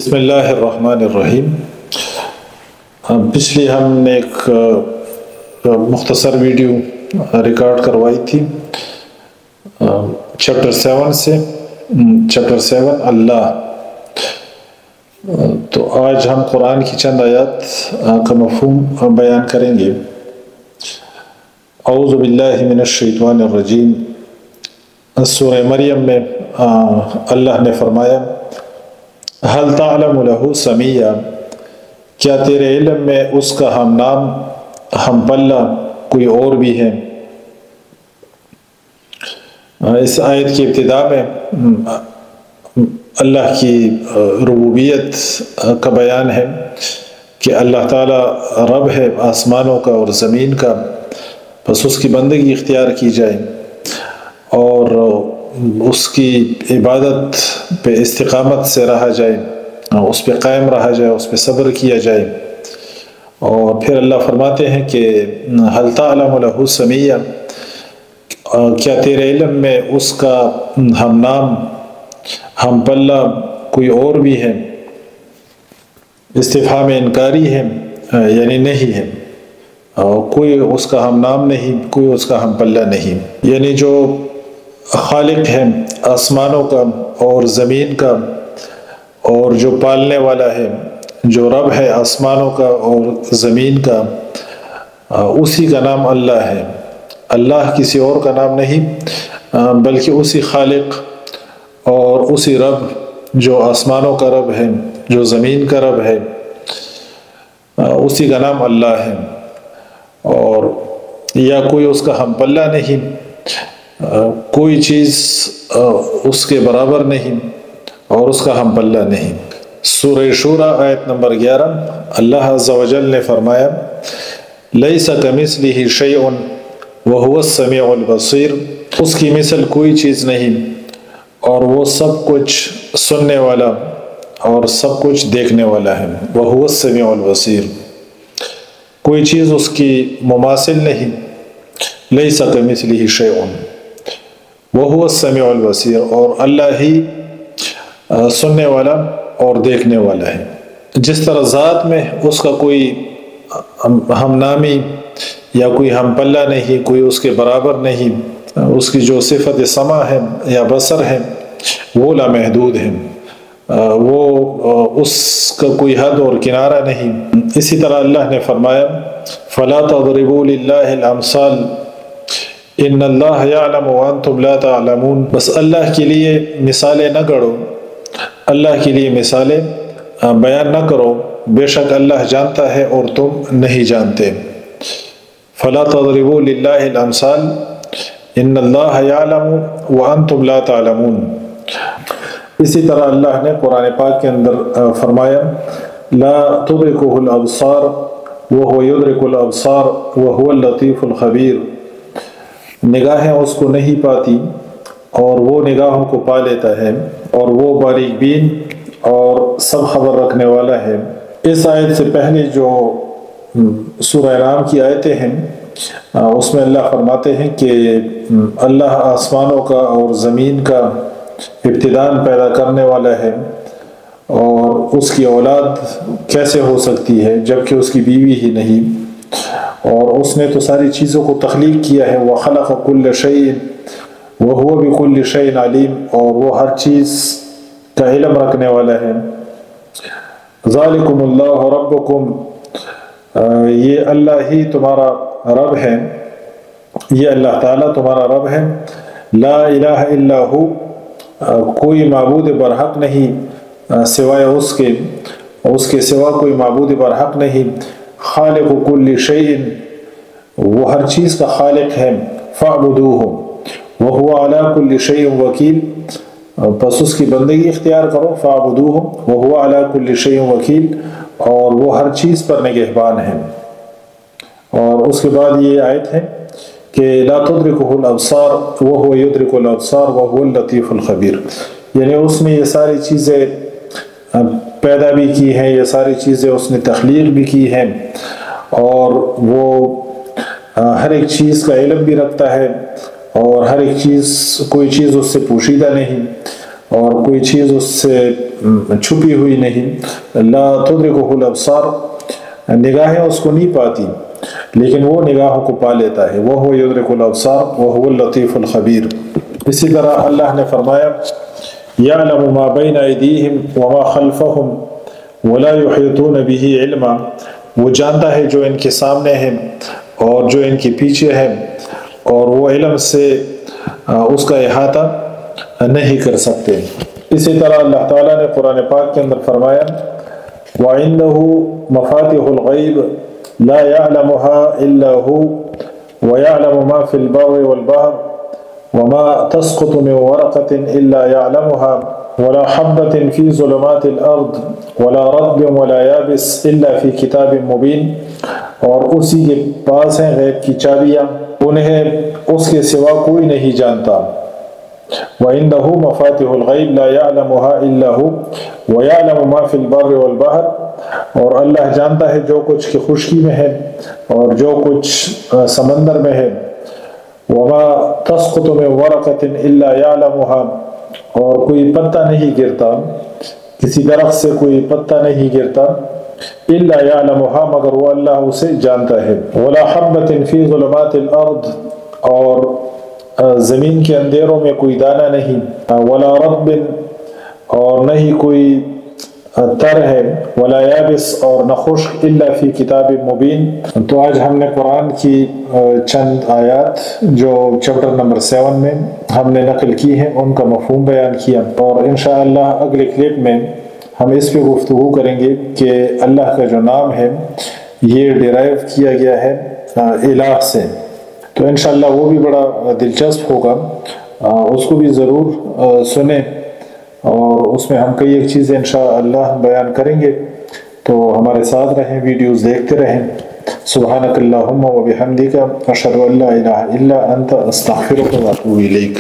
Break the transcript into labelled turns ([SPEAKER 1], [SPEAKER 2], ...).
[SPEAKER 1] بسم اللہ الرحمن الرحیم۔ پچھلی ہم نے ایک مختصر ویڈیو ریکارڈ کروائی تھی چیپٹر 7 سے، چیپٹر 7 اللہ۔ تو آج ہم قرآن کی چند آیات کا مفہوم بیان کریں گے۔ اعوذ باللہ من الشیطان الرجیم۔ سورہ مریم میں اللہ نے فرمایا حل تعلم لہ سمیہ، کیا تیرے علم میں اس کا ہم نام ہم پلہ کوئی اور بھی ہے؟ اس آیت کی ابتدا میں اللہ کی ربوبیت کا بیان ہے کہ اللہ تعالی رب ہے آسمانوں کا اور زمین کا، بس اس کی بندگی اختیار کی جائے اور اس کی عبادت پہ استقامت سے رہا جائے، اس پہ قائم رہا جائے، اس پہ صبر کیا جائے۔ اور پھر اللہ فرماتے ہیں کہ حل تعلم لہ سمیہ، کیا تیرے علم میں اس کا ہم نام ہم پلہ کوئی اور بھی ہے؟ استفہام انکاری ہے، یعنی نہیں ہے، کوئی اس کا ہم نام نہیں، کوئی اس کا ہم پلہ نہیں۔ یعنی جو خالق ہے آسمانوں کا اور زمین کا اور جو پالنے والا ہے، جو رب ہے آسمانوں کا اور زمین کا، اسی کا نام اللہ ہے۔ اللہ کسی اور کا نام نہیں، بلکہ اسی خالق اور اسی رب جو آسمانوں کا رب ہے، جو زمین کا رب ہے، اسی کا نام اللہ ہے۔ اور یا کوئی اس کا ہم پلہ نہیں، کوئی چیز اس کے برابر نہیں اور اس کا ہم پلہ نہیں۔ سورہ شورى آیت نمبر 11، اللہ عز و جل نے فرمایا لیس کمثلہ شیء وہو السمیع البصیر، اس کی مثل کوئی چیز نہیں اور وہ سب کچھ سننے والا اور سب کچھ دیکھنے والا ہے۔ وہو السمیع البصیر، کوئی چیز اس کی مماثل نہیں۔ لیس کمثلہ شیء وہو السمیع البصیر، اور اللہ ہی سننے والا اور دیکھنے والا ہے۔ جس طرح ذات میں اس کا کوئی ہم نامی یا کوئی ہم پلہ نہیں، کوئی اس کے برابر نہیں، اس کی جو صفت سمع ہے یا بصر ہے وہ لامحدود ہے، وہ اس کا کوئی حد اور کنارہ نہیں۔ اسی طرح اللہ نے فرمایا فَلَا تَضْرِبُوا لِلَّهِ الْأَمْثَالَ ان اللہ یعلم وانتم لا تعلمون، بس اللہ کے لیے مثالیں نہ گڑھو، اللہ کے لیے مثالیں بیان نہ کرو، بے شک اللہ جانتا ہے اور تم نہیں جانتے۔ فلا تضربوا للہ الامثال ان اللہ یعلم وانتم لا تعلمون۔ اسی طرح اللہ نے قرآن پاک کے اندر فرمایا لا تدرکہ الابصار وہو یدرک الابصار وہو اللطیف الخبیر، نگاہیں اس کو نہیں پاتی اور وہ نگاہوں کو پا لیتا ہے اور وہ باریک بین اور سب خبر رکھنے والا ہے۔ اس آیت سے پہلے جو سورہ انعام کی آیتیں ہیں اس میں اللہ فرماتے ہیں کہ اللہ آسمانوں کا اور زمین کا ابتداءً پیدا کرنے والا ہے، اور اس کی اولاد کیسے ہو سکتی ہے جبکہ اس کی بیوی ہی نہیں، اور اس نے تو ساری چیزوں کو تخلیق کیا ہے۔ وَخَلَقَ كُلَّ شَيْءٍ وَهُوَ بِكُلِّ شَيْءٍ عَلِيمٌ، اور وہ ہر چیز کا علم رکھنے والا ہے۔ ذَلِكُمُ اللَّهُ رَبُّكُمْ، یہ اللہ ہی تمہارا رب ہے، یہ اللہ تعالیٰ تمہارا رب ہے۔ لا الہ الا ہو، کوئی معبود برحق نہیں سوائے اس کے سوا کوئی معبود برحق نہیں۔ خالق کل شیء، وہ ہر چیز کا خالق ہے۔ فاعبدوہ وہو علی کل شیء وکیل، پس اس کی بندگی اختیار کرو۔ فاعبدوہ وہو علی کل شیء وکیل، اور وہ ہر چیز پر نگہبان ہے۔ اور اس کے بعد یہ آیت ہے کہ لا تدرکہ الابصار وہو یدرک الابصار وہو اللطیف الخبیر، یعنی اس نے یہ ساری چیزیں پیدا بھی کی ہیں، یہ ساری چیزیں اس نے تخلیق بھی کی ہیں، اور وہ ہر ایک چیز کا علم بھی رکھتا ہے، اور ہر ایک چیز کوئی چیز اس سے پوشیدہ نہیں، اور کوئی چیز اس سے چھپی ہوئی نہیں. لا تدرکہ الابصار، نگاہیں اس کو نہیں پاتی لیکن وہ نگاہوں کو پا لیتا ہے. وہو یدرک الابصار وہو اللطیف الخبیر. اسی طرح اللہ نے فرمایا یعلم ما بین ایدیہم وما خلفہم ولا یحیطون بہ علما، وہ جانتا ہے جو ان کے سامنے ہے اور جو ان کے پیچھے ہے، اور وہ علم سے اس کا احاطہ نہیں کر سکتے. اسی طرح اللہ تعالیٰ نے قرآن پاک کے اندر فرمایا وَعِنْدَهُ مَفَاتِحُ الْغَيْبِ لَا يَعْلَمُهَا إِلَّا هُوَ وَيَعْلَمُ مَا فِي الْبَرِّ وَالْبَحْرِ وَمَا تَسْقُطُ مِنْ وَرَقَةٍ إِلَّا يَعْلَمُهَا وَلَا حَبَّةٍ فِي ظُلُمَاتِ الْأَرْضِ وَلَا رَطْبٍ وَلَا يَابِسٍ إِلَّا فِي كِتَابٍ مُبِينٍ. اور اسی کے پاس ہیں غیب کی چابیاں، انہیں اس کے سوا کوئی نہیں جانتا. وَعِنْدَهُ مَفَاتِحُ الْغَيْبِ لَا يَعْلَمُهَا إِلَّا هُوَ وَيَعْلَمُ مَا فِي الْبَرِّ وَالْبَحْرِ. اور اللہ جانتا ہے جو کچھ کی خشکی میں ہے اور جو کچھ سمندر میں ہے. وَمَا تَسْقُطُ مِنْ وَرَقَةٍ إِلَّا يَعْلَمُهَا، اور کوئی پتا نہیں گرتا، کسی درخت سے کوئی پتا نہیں گرتا، إِلَّا يَعْلَمُهَا، مگر وہ اللہ اسے جانتا ہے. وَلَا حَبَّةٍ فِي ظُلُمَاتِ الْأَرْضِ، اور زمین کے اندھیروں میں کوئی دانہ نہیں. ولا رطب، اور نہ ہی کوئی تر ہے. ولا یابس، اور نہ خشک. الا فی کتاب مبین. تو آج ہم نے قرآن کی چند آیات جو چیپٹر نمبر 7 میں ہم نے نقل کی ہیں ان کا مفہوم بیان کیا، اور انشاءاللہ اگلے کلپ میں ہم اس پہ گفتگو کریں گے کہ اللہ کا جو نام ہے یہ ڈیرائیو کیا گیا ہے الہ سے. تو انشاءاللہ وہ بھی بڑا دلچسپ ہوگا، اس کو بھی ضرور سنیں، اور اس میں ہم کئی ایک چیزیں انشاءاللہ بیان کریں گے. تو ہمارے ساتھ رہیں، ویڈیوز دیکھتے رہیں. سبحانک اللہم و بحمدک اشہد ان لا الہ الا انت استغفرک و اتوب الیک.